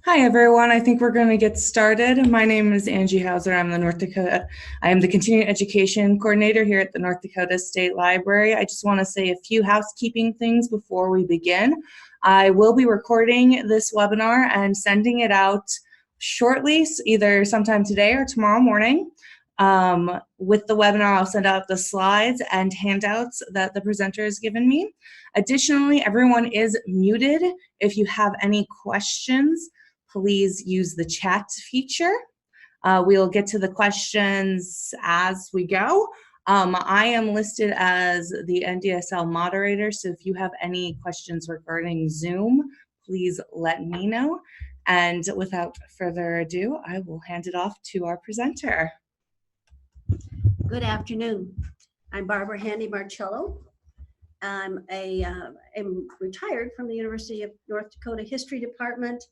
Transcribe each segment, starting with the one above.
Hi everyone, I think we're going to get started. My name is Angie Hauser. I am the Continuing Education Coordinator here at the North Dakota State Library. I just want to say a few housekeeping things before we begin. I will be recording this webinar and sending it out shortly, either sometime today or tomorrow morning. With the webinar, I'll send out the slides and handouts that the presenter has given me. Additionally, everyone is muted. If you have any questions, please use the chat feature. We'll get to the questions as we go. I am listed as the NDSL moderator, so if you have any questions regarding Zoom, please let me know. And without further ado, I will hand it off to our presenter. Good afternoon. I'm Barbara Handy-Marchello. I'm retired from the University of North Dakota History Department.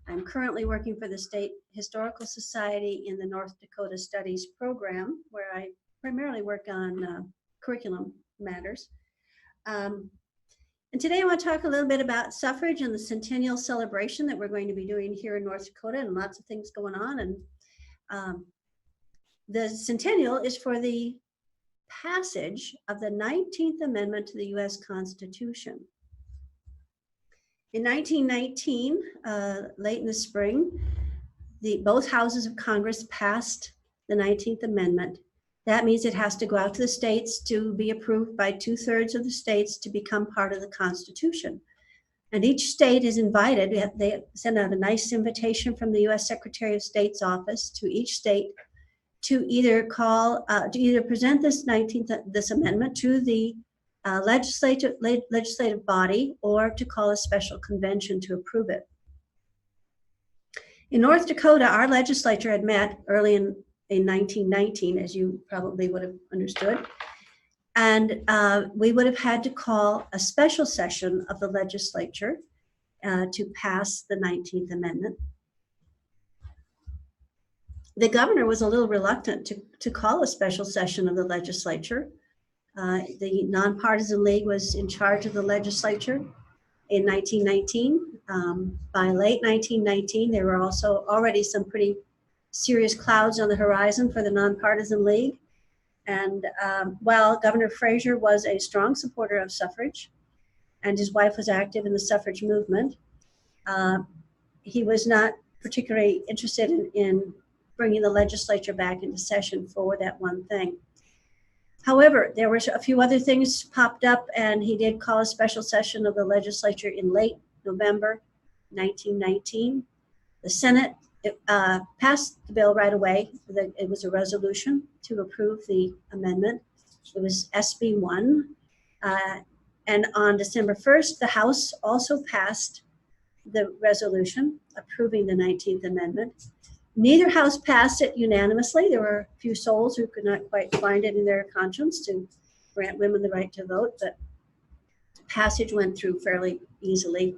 I'm currently working for the State Historical Society in the North Dakota Studies program, where I primarily work on curriculum matters. And today I want to talk a little bit about suffrage and the Centennial celebration that we're going to be doing here in North Dakota, and lots of things going on. And the Centennial is for the passage of the 19th Amendment to the U.S. Constitution. In 1919, late in the spring, both houses of Congress passed the 19th Amendment. That means it has to go out to the states to be approved by 2/3 of the states to become part of the Constitution. And each state is invited. They send out a nice invitation from the U.S. Secretary of State's office to each state to either present this amendment to the legislative body, or to call a special convention to approve it. In North Dakota, our legislature had met early in 1919, as you probably would have understood, and we would have had to call a special session of the legislature to pass the 19th Amendment. The governor was a little reluctant to call a special session of the legislature. The Nonpartisan League was in charge of the legislature in 1919. By late 1919, there were also already some pretty serious clouds on the horizon for the Nonpartisan League. And while Governor Fraser was a strong supporter of suffrage, and his wife was active in the suffrage movement, he was not particularly interested in bringing the legislature back into session for that one thing. However, there were a few other things popped up, and he did call a special session of the legislature in late November 1919. The Senate passed the bill right away. It was a resolution to approve the amendment. It was SB 1. And on December 1st, the House also passed the resolution approving the 19th Amendment. Neither house passed it unanimously. There were a few souls who could not quite find it in their conscience to grant women the right to vote, but passage went through fairly easily.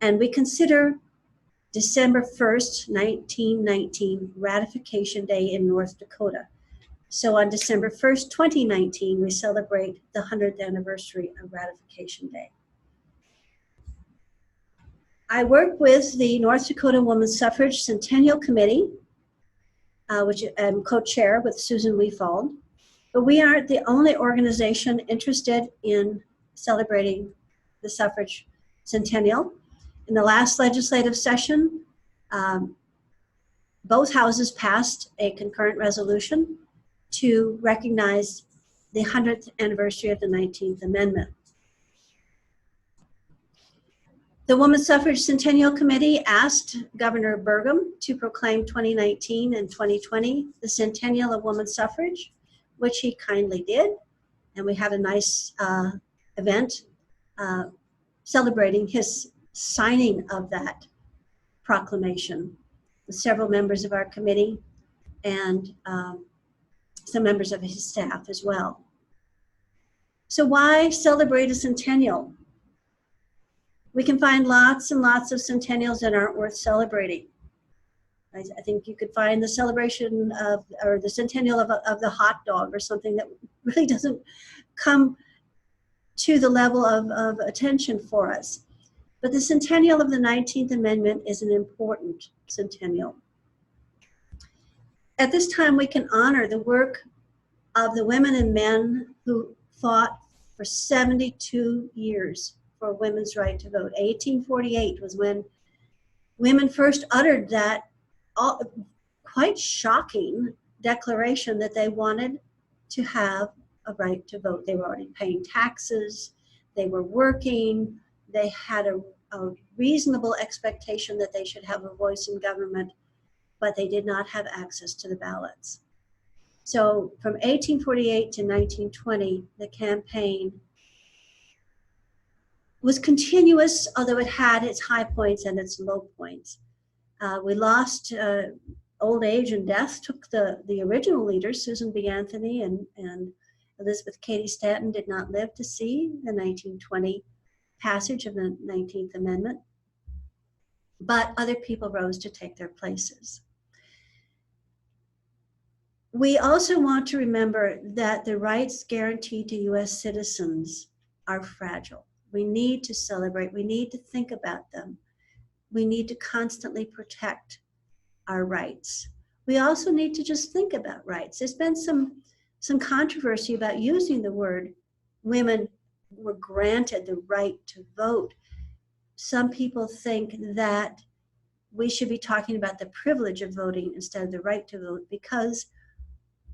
And we consider December 1st, 1919, Ratification Day in North Dakota. So on December 1st, 2019, we celebrate the 100th anniversary of Ratification Day. I work with the North Dakota Women's Suffrage Centennial Committee, which I'm co-chair with Susan Weefald, but we aren't the only organization interested in celebrating the suffrage centennial. In the last legislative session, both houses passed a concurrent resolution to recognize the 100th anniversary of the 19th Amendment. The Women's Suffrage Centennial Committee asked Governor Burgum to proclaim 2019 and 2020 the Centennial of Women's Suffrage, which he kindly did. And we had a nice event celebrating his signing of that proclamation with several members of our committee and some members of his staff as well. So why celebrate a centennial? We can find lots and lots of centennials that aren't worth celebrating. I think you could find the celebration of, or the centennial of the hot dog or something that really doesn't come to the level of attention for us. But the centennial of the 19th Amendment is an important centennial. At this time, we can honor the work of the women and men who fought for 72 years for women's right to vote. 1848 was when women first uttered that quite shocking declaration that they wanted to have a right to vote. They were already paying taxes, they were working, they had a reasonable expectation that they should have a voice in government, but they did not have access to the ballots. So from 1848 to 1920, the campaign was continuous, although it had its high points and its low points. We lost old age and death took the original leaders, Susan B. Anthony and Elizabeth Cady Stanton, did not live to see the 1920 passage of the 19th Amendment, but other people rose to take their places. We also want to remember that the rights guaranteed to U.S. citizens are fragile. We need to celebrate, we need to think about them. We need to constantly protect our rights. We also need to just think about rights. There's been some controversy about using the word women were granted the right to vote. Some people think that we should be talking about the privilege of voting instead of the right to vote, because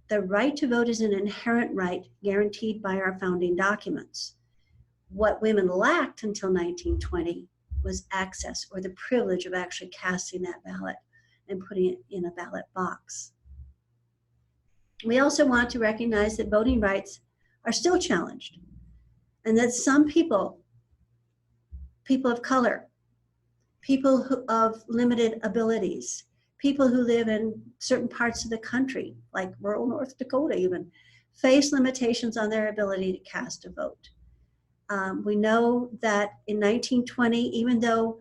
the right to vote is an inherent right guaranteed by our founding documents. What women lacked until 1920 was access or the privilege of actually casting that ballot and putting it in a ballot box. We also want to recognize that voting rights are still challenged, and that some people of color, people of limited abilities, people who live in certain parts of the country, like rural North Dakota even, face limitations on their ability to cast a vote. We know that in 1920, even though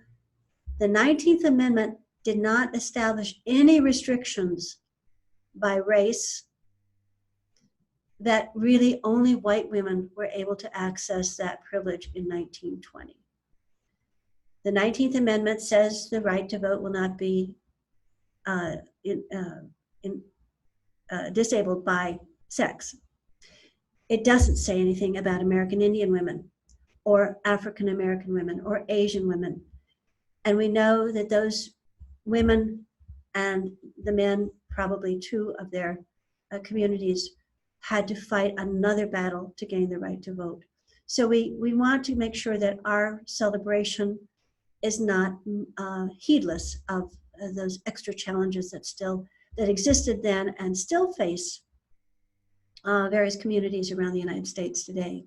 the 19th Amendment did not establish any restrictions by race, that really only white women were able to access that privilege in 1920. The 19th Amendment says the right to vote will not be disabled by sex. It doesn't say anything about American Indian women or African American women or Asian women. And we know that those women and the men, probably two of their communities, had to fight another battle to gain the right to vote. So we want to make sure that our celebration is not heedless of those extra challenges that existed then and still face various communities around the United States today.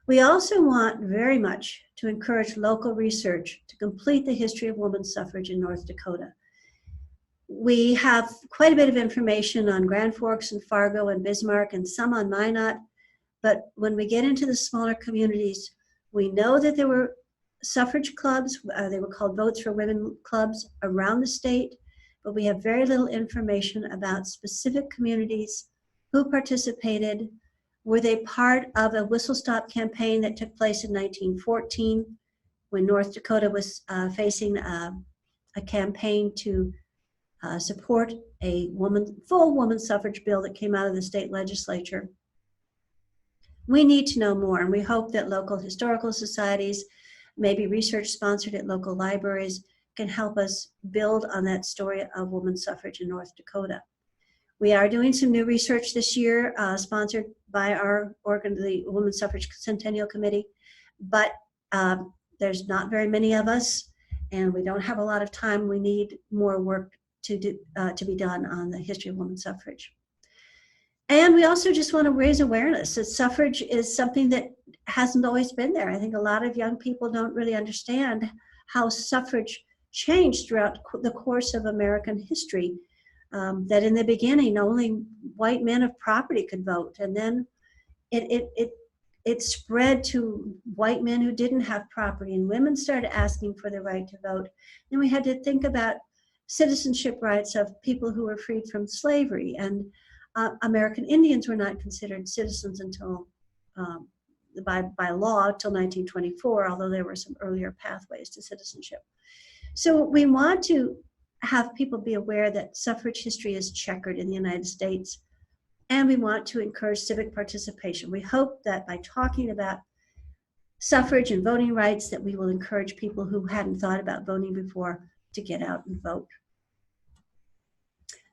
We also want very much to encourage local research to complete the history of women's suffrage in North Dakota. We have quite a bit of information on Grand Forks and Fargo and Bismarck and some on Minot, but when we get into the smaller communities, we know that there were suffrage clubs, they were called Votes for Women clubs around the state, but we have very little information about specific communities, who participated. Were they part of a whistle-stop campaign that took place in 1914 when North Dakota was facing a campaign to support a full woman suffrage bill that came out of the state legislature? We need to know more, and we hope that local historical societies, maybe research sponsored at local libraries, can help us build on that story of women's suffrage in North Dakota. We are doing some new research this year, sponsored by our the Women's Suffrage Centennial Committee, but there's not very many of us, and we don't have a lot of time. We need more work to be done on the history of women's suffrage. And we also just want to raise awareness that suffrage is something that hasn't always been there. I think a lot of young people don't really understand how suffrage changed throughout the course of American history. That in the beginning, only white men of property could vote. And then it spread to white men who didn't have property, and women started asking for the right to vote. Then we had to think about citizenship rights of people who were freed from slavery, and American Indians were not considered citizens until by law till 1924, although there were some earlier pathways to citizenship. So we want to have people be aware that suffrage history is checkered in the United States, and we want to encourage civic participation. We hope that by talking about suffrage and voting rights, that we will encourage people who hadn't thought about voting before to get out and vote.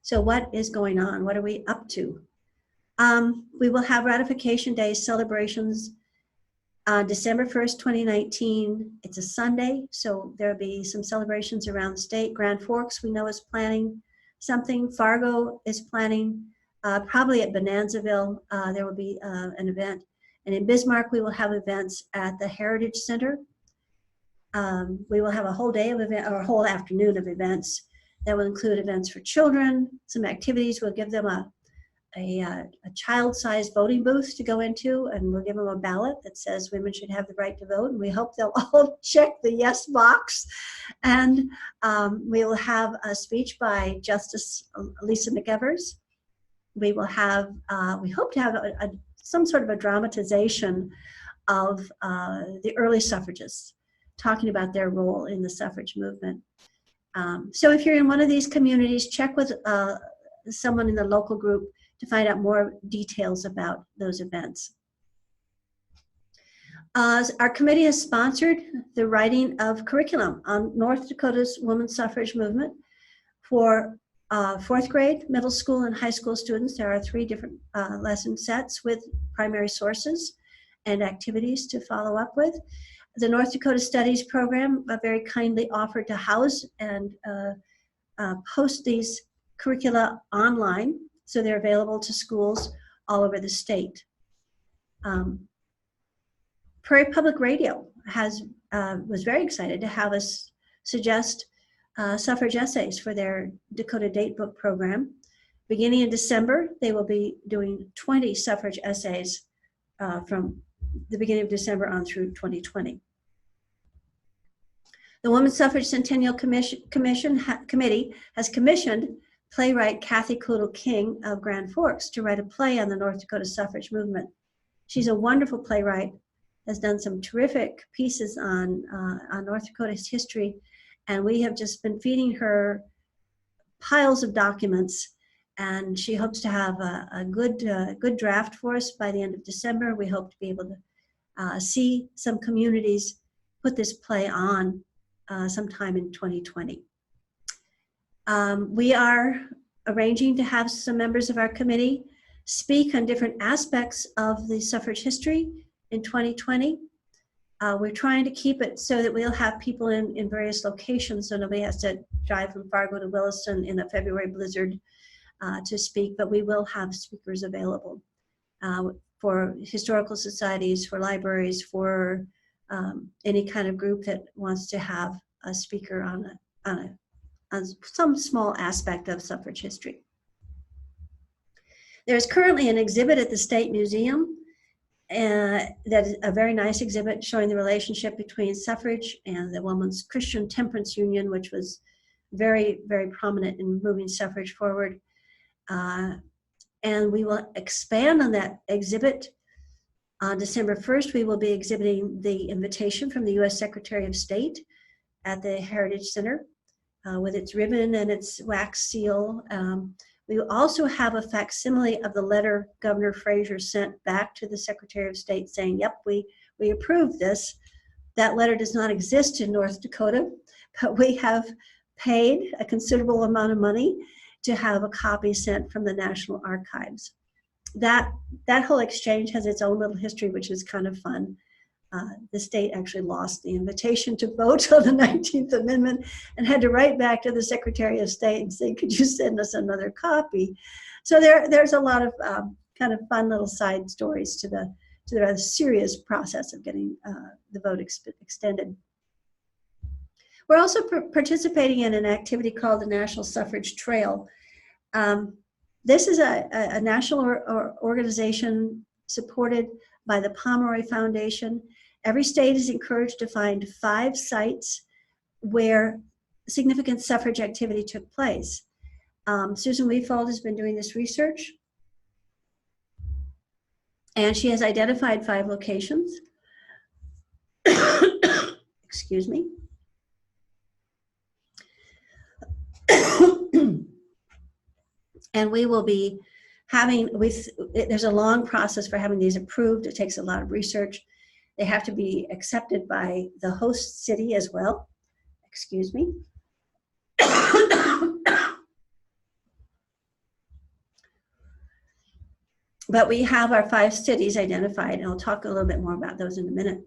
So what is going on? What are we up to? We will have Ratification Day celebrations on December 1st, 2019. It's a Sunday, so there'll be some celebrations around the state. Grand Forks, we know, is planning something. Fargo is planning, probably at Bonanzaville, there will be an event. And in Bismarck, we will have events at the Heritage Center. We will have a whole day of event, or a whole afternoon of events that will include events for children, some activities. We'll give them a child-sized voting booth to go into, and we'll give them a ballot that says women should have the right to vote, and we hope they'll all check the yes box. And we will have a speech by Justice Lisa McEvers. We will have, we hope to have some sort of a dramatization of the early suffragists, talking about their role in the suffrage movement. So if you're in one of these communities, check with someone in the local group to find out more details about those events. Our committee has sponsored the writing of curriculum on North Dakota's women's suffrage movement for 4th grade, middle school, and high school students. There are 3 different lesson sets with primary sources and activities to follow up with. The North Dakota Studies program very kindly offered to house and post these curricula online, so they're available to schools all over the state. Prairie Public Radio was very excited to have us suggest suffrage essays for their Dakota Datebook program. Beginning in December, they will be doing 20 suffrage essays from the beginning of December on through 2020. The Women's Suffrage Centennial Committee has commissioned playwright Kathy Cloudel King of Grand Forks to write a play on the North Dakota suffrage movement. She's a wonderful playwright, has done some terrific pieces on North Dakota's history, and we have just been feeding her piles of documents, and she hopes to have a good draft for us by the end of December. We hope to be able to see some communities put this play on sometime in 2020. We are arranging to have some members of our committee speak on different aspects of the suffrage history in 2020. We're trying to keep it so that we'll have people in various locations, so nobody has to drive from Fargo to Williston in a February blizzard to speak, but we will have speakers available for historical societies, for libraries, for any kind of group that wants to have a speaker on some small aspect of suffrage history. There's currently an exhibit at the State Museum that is a very nice exhibit showing the relationship between suffrage and the Women's Christian Temperance Union, which was very, very prominent in moving suffrage forward. And we will expand on that exhibit. On December 1st, we will be exhibiting the invitation from the U.S. Secretary of State at the Heritage Center with its ribbon and its wax seal. We will also have a facsimile of the letter Governor Fraser sent back to the Secretary of State saying, yep, we approved this. That letter does not exist in North Dakota, but we have paid a considerable amount of money to have a copy sent from the National Archives. That whole exchange has its own little history, which is kind of fun. The state actually lost the invitation to vote on the 19th Amendment and had to write back to the Secretary of State and say, could you send us another copy? So there's a lot of kind of fun little side stories to the rather serious process of getting the vote extended. We're also participating in an activity called the National Suffrage Trail. This is a national organization supported by the Pomeroy Foundation. Every state is encouraged to find 5 sites where significant suffrage activity took place. Susan Weefold has been doing this research. And she has identified 5 locations. Excuse me. And we will be having, there's a long process for having these approved. It takes a lot of research. They have to be accepted by the host city as well. Excuse me. But we have our 5 cities identified, and I'll talk a little bit more about those in a minute.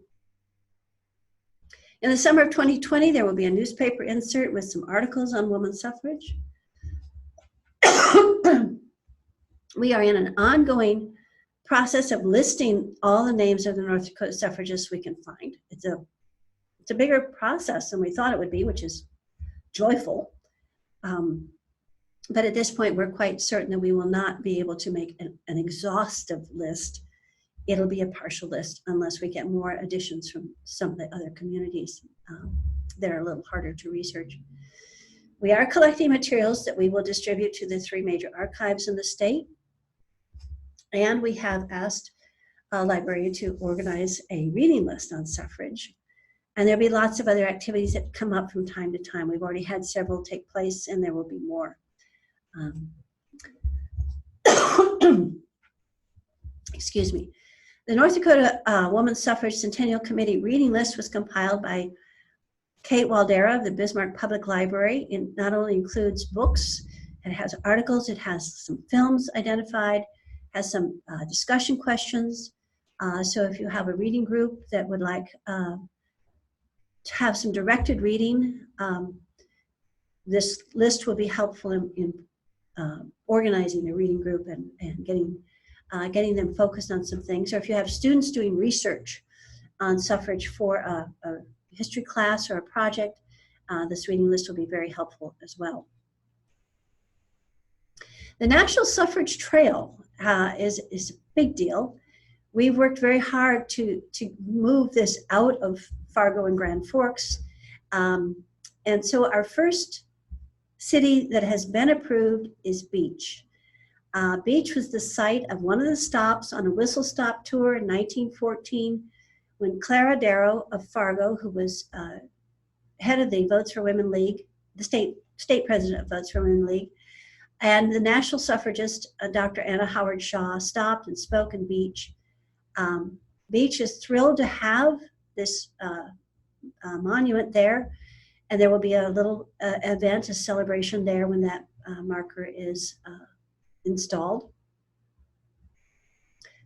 In the summer of 2020, there will be a newspaper insert with some articles on women's suffrage. We are in an ongoing process of listing all the names of the North Dakota suffragists we can find. It's a bigger process than we thought it would be, which is joyful. But at this point, we're quite certain that we will not be able to make an exhaustive list. It'll be a partial list unless we get more additions from some of the other communities that are a little harder to research. We are collecting materials that we will distribute to the 3 major archives in the state. And we have asked a librarian to organize a reading list on suffrage. And there'll be lots of other activities that come up from time to time. We've already had several take place, and there will be more. Excuse me. The North Dakota Women's Suffrage Centennial Committee reading list was compiled by Kate Waldera of the Bismarck Public Library. It not only includes books, it has articles, it has some films identified, has some discussion questions. So if you have a reading group that would like to have some directed reading, this list will be helpful in organizing the reading group and getting them focused on some things. Or if you have students doing research on suffrage for a history class or a project, this reading list will be very helpful as well. The National Suffrage Trail is a big deal. We've worked very hard to move this out of Fargo and Grand Forks. And so our first city that has been approved is Beach. Beach was the site of one of the stops on a whistle stop tour in 1914 when Clara Darrow of Fargo, who was head of the Votes for Women League, the state president of Votes for Women League, and the national suffragist, Dr. Anna Howard Shaw, stopped and spoke in Beach. Beach is thrilled to have this monument there, and there will be a little event, a celebration there when that marker is installed.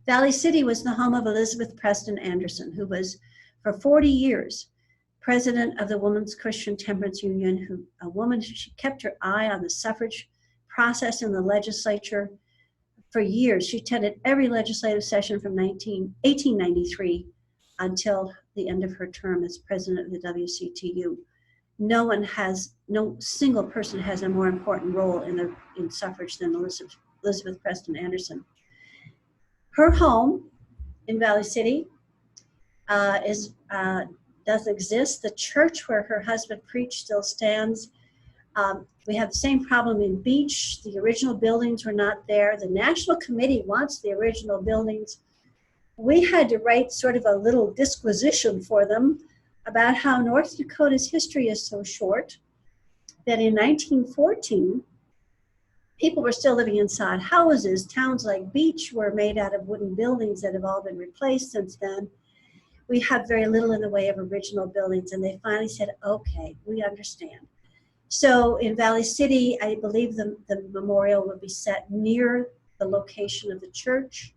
Valley City was the home of Elizabeth Preston Anderson, who was for 40 years president of the Women's Christian Temperance Union, she kept her eye on the suffrage process in the legislature for years. She attended every legislative session from 1893 until the end of her term as president of the WCTU. No single person has a more important role in suffrage than Elizabeth Preston Anderson. Her home in Valley City does exist. The church where her husband preached still stands. We have the same problem in Beach. The original buildings were not there. The National Committee wants the original buildings. We had to write sort of a little disquisition for them about how North Dakota's history is so short that in 1914, people were still living in sod houses. Towns like Beach were made out of wooden buildings that have all been replaced since then. We have very little in the way of original buildings, and they finally said, okay, we understand. So in Valley City, I believe the memorial will be set near the location of the church.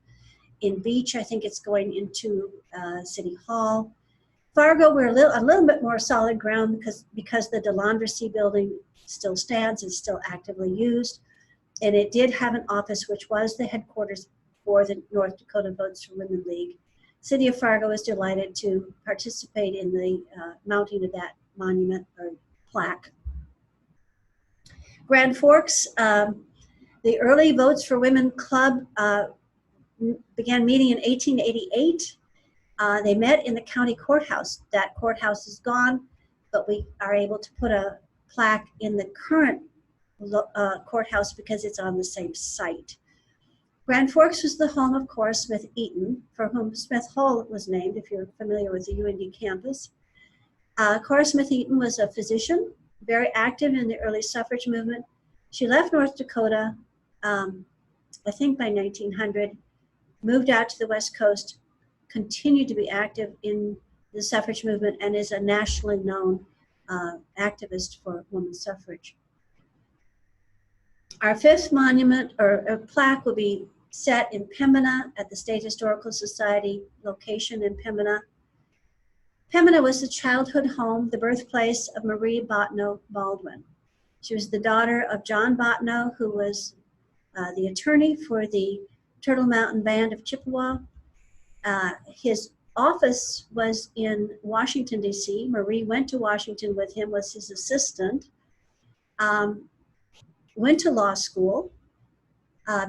In Beach, I think it's going into City Hall. Fargo, we're a little bit more solid ground because the DeLandrecy building still stands and still actively used. And it did have an office, which was the headquarters for the North Dakota Votes for Women League. City of Fargo is delighted to participate in the mounting of that monument or plaque. Grand Forks, the early Votes for Women Club began meeting in 1888. They met in the county courthouse. That courthouse is gone, but we are able to put a plaque in the current courthouse because it's on the same site. Grand Forks was the home of Cora Smith Eaton, for whom Smith Hall was named, if you're familiar with the UND campus. Cora Smith Eaton was a physician, very active in the early suffrage movement. She left North Dakota, I think by 1900, moved out to the West Coast, continued to be active in the suffrage movement, and is a nationally known activist for women's suffrage. Our fifth monument or a plaque will be set in Pembina at the State Historical Society location in Pembina. Pembina was the childhood home, the birthplace of Marie Bottineau Baldwin. She was the daughter of John Bottineau, who was the attorney for the Turtle Mountain Band of Chippewa. His office was in Washington, D.C. Marie went to Washington with him, was his assistant, went to law school,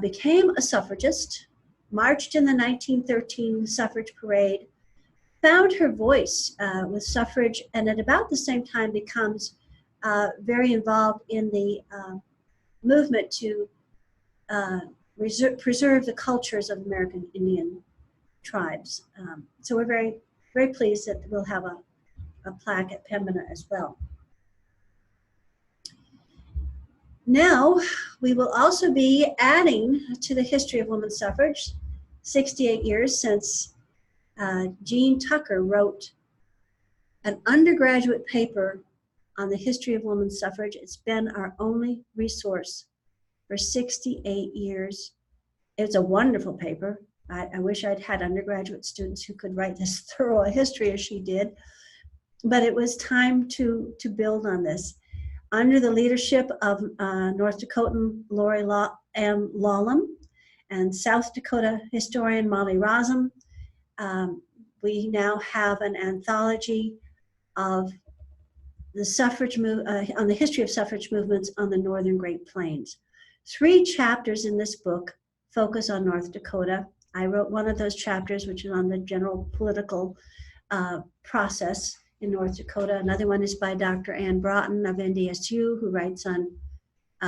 became a suffragist, marched in the 1913 suffrage parade, found her voice with suffrage, and at about the same time becomes very involved in the movement to preserve the cultures of American Indian tribes. So we're very, very pleased that we'll have a plaque at Pembina as well. Now, we will also be adding to the history of women's suffrage, 68 years since Jean Tucker wrote an undergraduate paper on the history of women's suffrage. It's been our only resource for 68 years. It's a wonderful paper. I wish I'd had undergraduate students who could write this thorough a history as she did, but it was time to build on this. Under the leadership of North Dakotan Lori M. Lallam and South Dakota historian Molly Rosem, we now have an anthology of the suffrage on the history of suffrage movements on the Northern Great Plains. 3 chapters in this book focus on North Dakota. I wrote one of those chapters, which is on the general political process in North Dakota. Another one is by Dr. Ann Braaten of NDSU, who writes on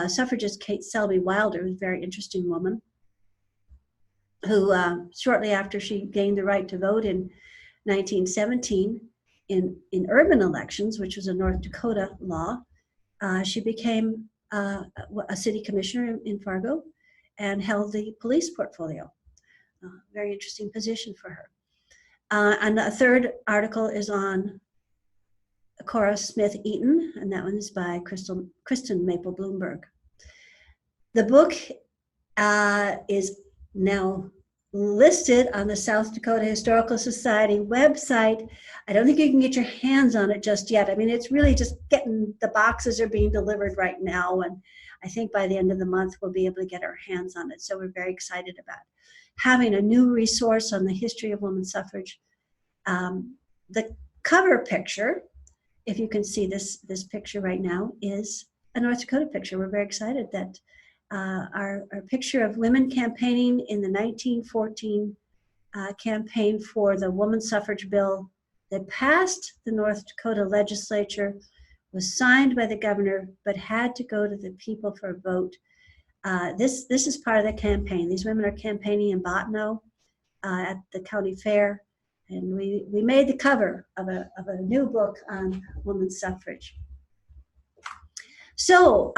suffragist Selby Wilder, who's a very interesting woman, who shortly after she gained the right to vote in 1917 in urban elections, which was a North Dakota law, she became a city commissioner in Fargo and held the police portfolio. Very interesting position for her. And a third article is on Cora Smith Eaton, and that one is by Kristin Mapel Bloomberg. The book is now listed on the South Dakota Historical Society website. I don't think you can get your hands on it just yet. I mean, it's really just the boxes are being delivered right now, and I think by the end of the month we'll be able to get our hands on it. So we're very excited about having a new resource on the history of women's suffrage. The cover picture, if you can see this picture right now, is a North Dakota picture. We're very excited that our picture of women campaigning in the 1914 campaign for the women's suffrage bill that passed the North Dakota legislature, was signed by the governor, but had to go to the people for a vote. This is part of the campaign. These women are campaigning in Bottineau at the county fair, and we made the cover of a new book on women's suffrage. So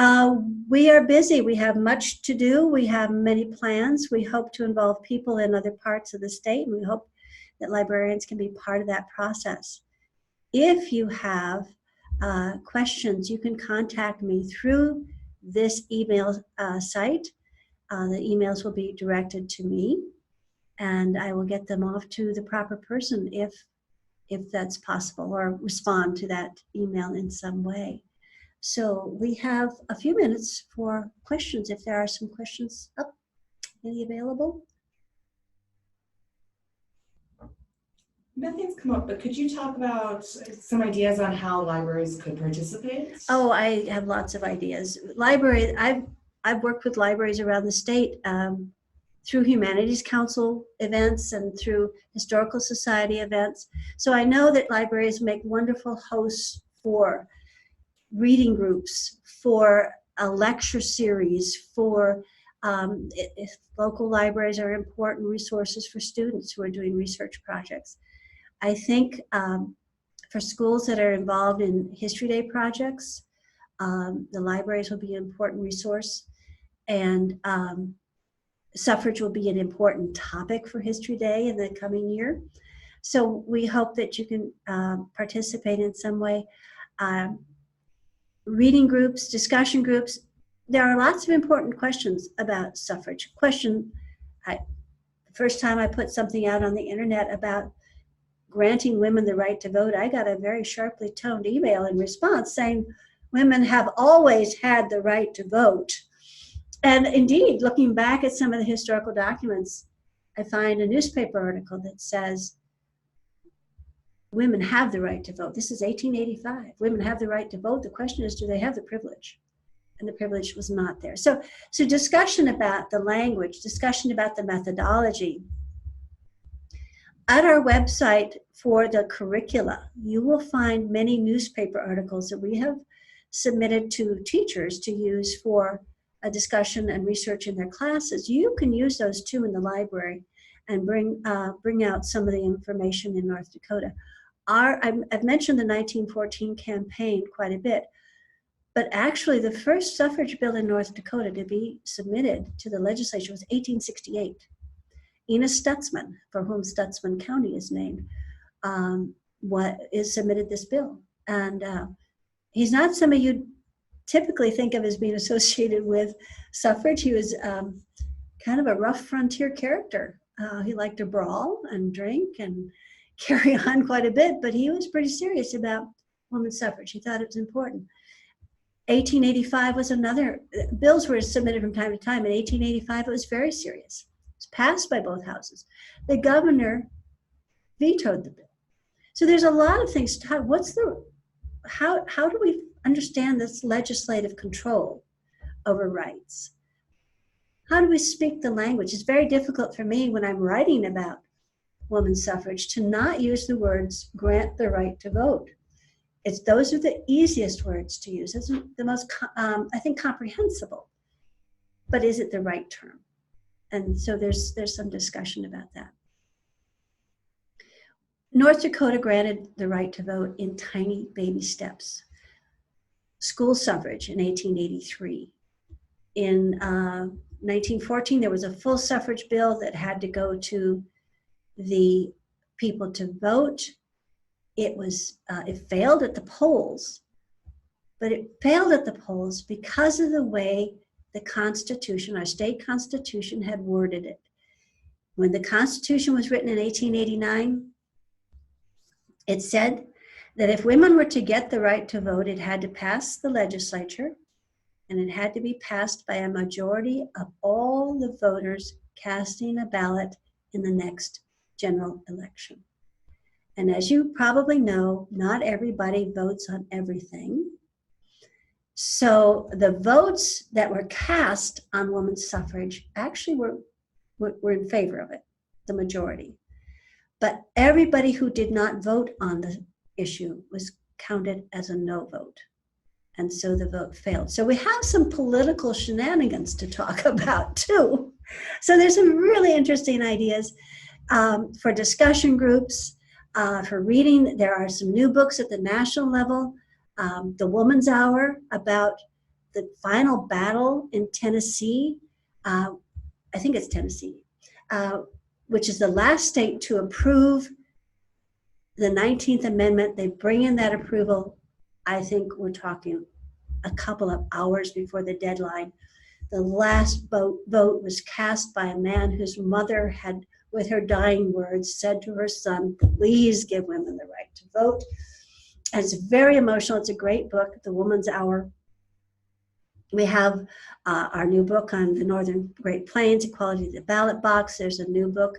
we are busy. We have much to do. We have many plans. We hope to involve people in other parts of the state, and we hope that librarians can be part of that process. If you have questions, you can contact me through this email site. The emails will be directed to me, and I will get them off to the proper person if that's possible, or respond to that email in some way. So we have a few minutes for questions, if there are some questions up. Any available? Nothing's come up, but could you talk about some ideas on how libraries could participate? Oh, I have lots of ideas. Library, I've worked with libraries around the state through Humanities Council events and through Historical Society events. So I know that libraries make wonderful hosts for reading groups, for a lecture series, for Local libraries are important resources for students who are doing research projects. I think for schools that are involved in History Day projects, the libraries will be an important resource, and suffrage will be an important topic for History Day in the coming year. So we hope that you can participate in some way. Reading groups, discussion groups. There are lots of important questions about suffrage. The first time I put something out on the internet about granting women the right to vote, I got a very sharply toned email in response saying women have always had the right to vote. And indeed, looking back at some of the historical documents, I find a newspaper article that says women have the right to vote. This is 1885. Women have the right to vote. The question is, do they have the privilege? And the privilege was not there. So discussion about the language, discussion about the methodology. At our website for the curricula, you will find many newspaper articles that we have submitted to teachers to use for a discussion and research in their classes. You can use those too in the library and bring out some of the information in North Dakota. I've mentioned the 1914 campaign quite a bit, but actually the first suffrage bill in North Dakota to be submitted to the legislature was 1868. Enos Stutzman, for whom Stutzman County is named, submitted this bill. And he's not somebody you'd typically think of as being associated with suffrage. He was kind of a rough frontier character. He liked to brawl and drink and carry on quite a bit, but he was pretty serious about women's suffrage. He thought it was important. 1885 was another. Bills were submitted from time to time. In 1885, it was very serious. It was passed by both houses. The governor vetoed the bill. So there's a lot of things. How do we understand this legislative control over rights? How do we speak the language? It's very difficult for me when I'm writing about women's suffrage to not use the words grant the right to vote. Those are the easiest words to use. It's the most, I think, comprehensible. But is it the right term? And so there's some discussion about that. North Dakota granted the right to vote in tiny baby steps. School suffrage in 1883. In 1914, there was a full suffrage bill that had to go to the people to vote. It failed at the polls, but it failed at the polls because of the way the Constitution, our state Constitution, had worded it. When the Constitution was written in 1889, it said that if women were to get the right to vote, it had to pass the legislature, and it had to be passed by a majority of all the voters casting a ballot in the next general election. And as you probably know, not everybody votes on everything. So the votes that were cast on women's suffrage actually were in favor of it, the majority. But everybody who did not vote on the issue was counted as a no vote. And so the vote failed. So we have some political shenanigans to talk about too. So there's some really interesting ideas for discussion groups, for reading. There are some new books at the national level. The Woman's Hour about the final battle in Tennessee. I think it's Tennessee, which is the last state to approve the 19th Amendment. They bring in that approval. I think we're talking a couple of hours before the deadline. The last vote was cast by a man whose mother had, with her dying words, said to her son, please give women the right to vote. And it's very emotional. It's a great book, The Woman's Hour. We have our new book on the Northern Great Plains, Equality of the Ballot Box. There's a new book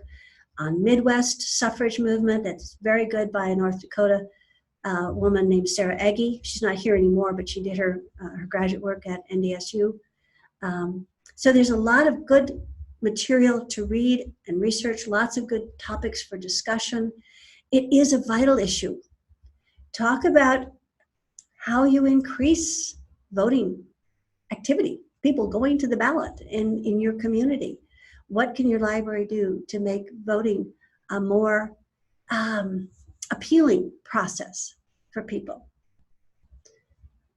on Midwest suffrage movement that's very good by a North Dakota woman named Sarah Egge. She's not here anymore, but she did her graduate work at NDSU. So there's a lot of good material to read and research, lots of good topics for discussion. It is a vital issue. Talk about how you increase voting activity people going to the ballot in your community. What can your library do to make voting a more appealing process for people?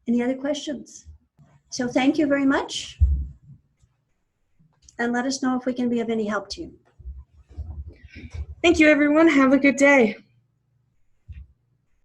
Any other questions? So thank you very much. And let us know if we can be of any help to you. Thank you, everyone. Have a good day.